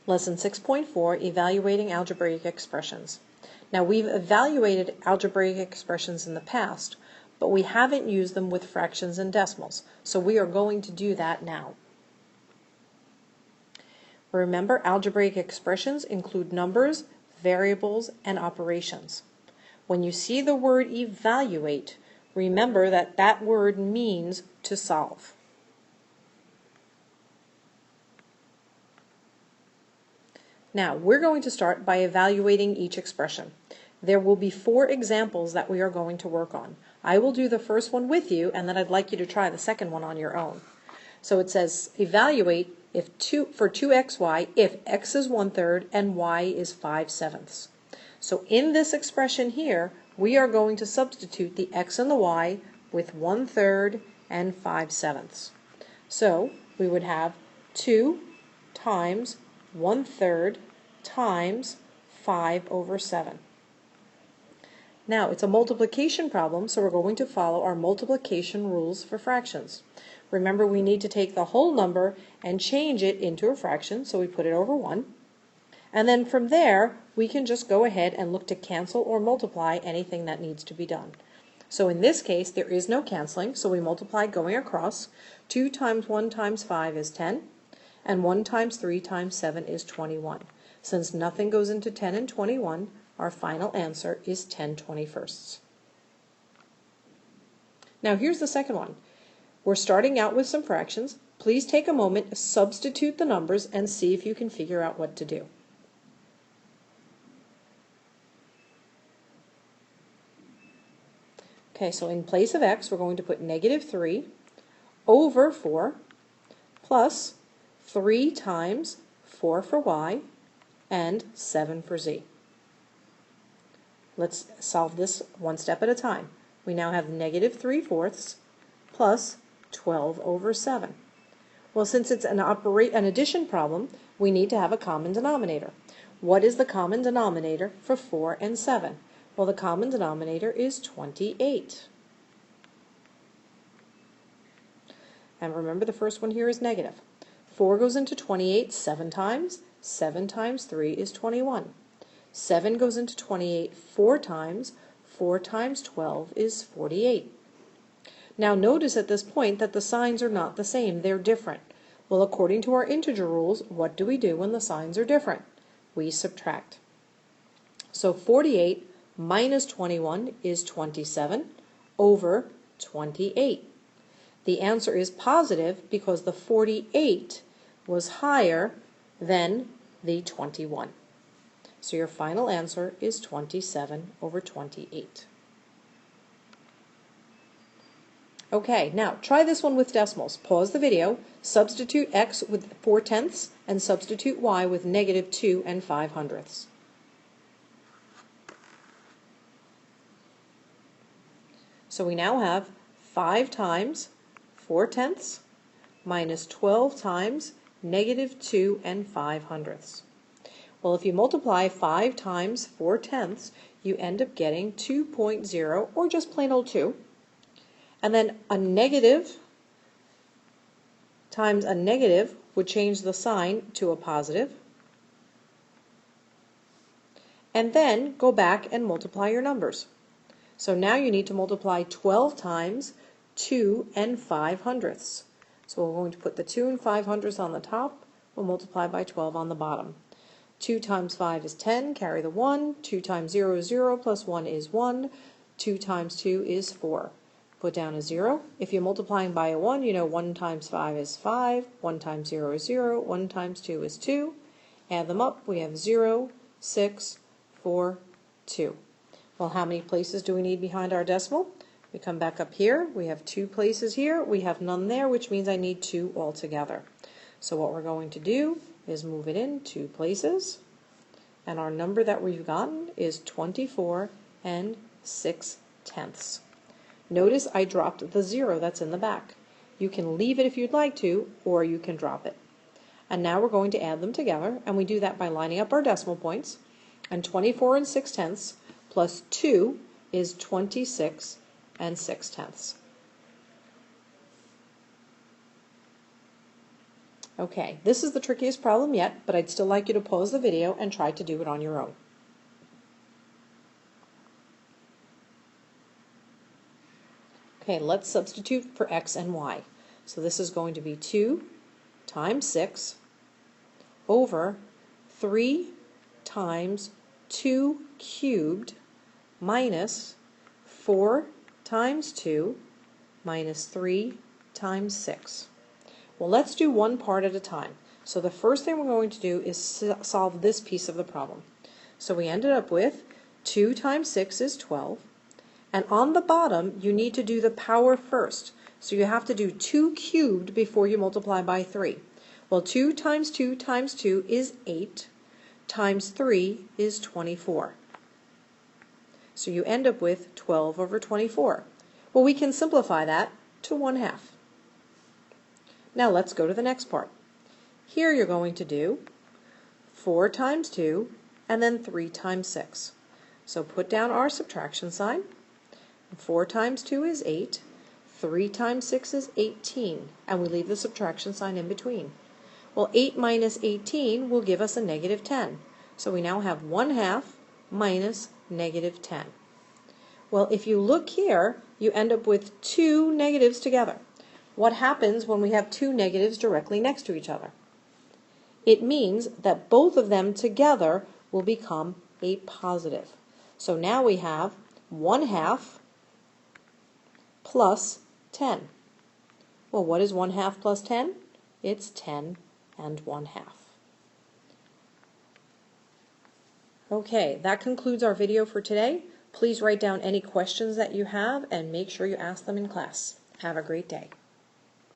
Lesson 6.4, Evaluating Algebraic Expressions. Now we've evaluated algebraic expressions in the past, but we haven't used them with fractions and decimals, so we are going to do that now. Remember, algebraic expressions include numbers, variables, and operations. When you see the word evaluate, remember that that word means to solve. Now, we're going to start by evaluating each expression. There will be 4 examples that we are going to work on. I will do the first one with you, and then I'd like you to try the second one on your own. So it says, evaluate for 2xy if x is 1/3 and y is 5/7. So in this expression here, we are going to substitute the x and the y with 1/3 and 5/7. So we would have 2 times 1/3 times 5/7. Now, it's a multiplication problem, so we're going to follow our multiplication rules for fractions. Remember, we need to take the whole number and change it into a fraction, so we put it over 1. And then from there, we can just go ahead and look to cancel or multiply anything that needs to be done. So in this case, there is no canceling, so we multiply going across. 2 times 1 times 5 is 10. And 1 times 3 times 7 is 21. Since nothing goes into 10 and 21, our final answer is 10/21. Now here's the second one. We're starting out with some fractions. Please take a moment, substitute the numbers, and see if you can figure out what to do. Okay, so in place of x, we're going to put -3 over 4 plus 3 times 4 for y and 7 for z. Let's solve this one step at a time. We now have -3/4 plus 12 over 7. Well, since it's an addition problem, we need to have a common denominator. What is the common denominator for 4 and 7? Well, the common denominator is 28. And remember, the first one here is negative. 4 goes into 28 7 times. 7 times 3 is 21. 7 goes into 28 4 times. 4 times 12 is 48. Now notice at this point that the signs are not the same. They're different. Well, according to our integer rules, what do we do when the signs are different? We subtract. So 48 minus 21 is 27 over 28. The answer is positive because the 48 was higher than the 21. So your final answer is 27 over 28. Okay, now try this one with decimals. Pause the video, substitute x with 4/10 and substitute y with -2 and 5/100. So we now have 5 times 4/10 minus 12 times -2 and 5/100. Well, if you multiply 5 times 4/10, you end up getting 2.0, or just plain old 2. And then a negative times a negative would change the sign to a positive. And then go back and multiply your numbers. So now you need to multiply 12 times 2 and 5/100. So we're going to put the 2 and 5/100 on the top. We'll multiply by 12 on the bottom. 2 times 5 is 10, carry the 1. 2 times 0 is 0, plus 1 is 1. 2 times 2 is 4. Put down a 0. If you're multiplying by a 1, you know 1 times 5 is 5. 1 times 0 is 0. 1 times 2 is 2. Add them up. We have 0, 6, 4, 2. Well, how many places do we need behind our decimal? We come back up here. We have 2 places here. We have none there, which means I need 2 altogether. So what we're going to do is move it in 2 places. And our number that we've gotten is 24 and 6/10. Notice I dropped the 0 that's in the back. You can leave it if you'd like to, or you can drop it. And now we're going to add them together, and we do that by lining up our decimal points. And 24 and 6/10 plus 2 is 26 and 6/10. Okay, this is the trickiest problem yet, but I'd still like you to pause the video and try to do it on your own. Okay, let's substitute for x and y. So this is going to be 2 times 6 over 3 times 2 cubed minus 4 times 2 minus 3 times 6. Well, let's do one part at a time. So the first thing we're going to do is solve this piece of the problem. So we ended up with 2 times 6 is 12. And on the bottom, you need to do the power first. So you have to do 2 cubed before you multiply by 3. Well, 2 times 2 times 2 is 8, times 3 is 24. So you end up with 12 over 24. Well, we can simplify that to 1/2. Now let's go to the next part. Here you're going to do 4 times 2 and then 3 times 6. So put down our subtraction sign. 4 times 2 is 8, 3 times 6 is 18, and we leave the subtraction sign in between. Well, 8 minus 18 will give us a negative 10. So we now have 1/2 minus negative 10. Well, if you look here, you end up with 2 negatives together. What happens when we have 2 negatives directly next to each other? It means that both of them together will become a positive. So now we have 1/2 plus 10. Well, what is 1/2 plus 10? It's 10 and 1/2. Okay, that concludes our video for today. Please write down any questions that you have and make sure you ask them in class. Have a great day.